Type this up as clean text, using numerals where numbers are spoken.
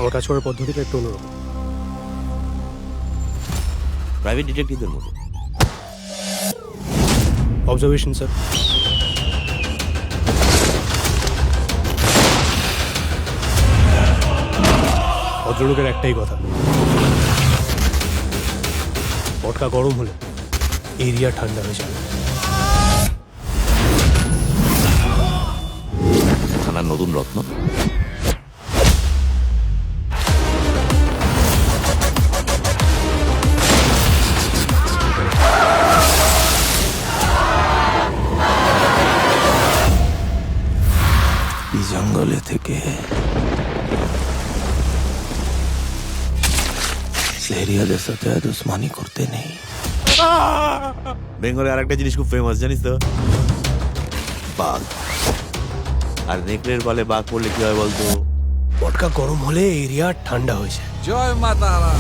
আমার কাজ করার পদ্ধতিটা একটু অন্যরকম। প্রাইভেট ডিটেকটিভদের মতো। Observation sir. ভদ্রলোকের একটাই কথা, পটকা গরম হলে এরিয়া ঠান্ডা হয়ে যাবে। থানার নতুন রত্ন। এই জঙ্গলে থেকে এরিয়াদের সাথে দুশ্মনী করতে নেই। বেঙ্গলে আর একটা জিনিস খুব ফেমাস জানিস তো, বাঘ। আর নেকড়ের বলে বাঘ পড়লে কি হয় বলতো? পটকা গরম হলে এরিয়া ঠান্ডা হয়ে যায়। জয় মা তারা।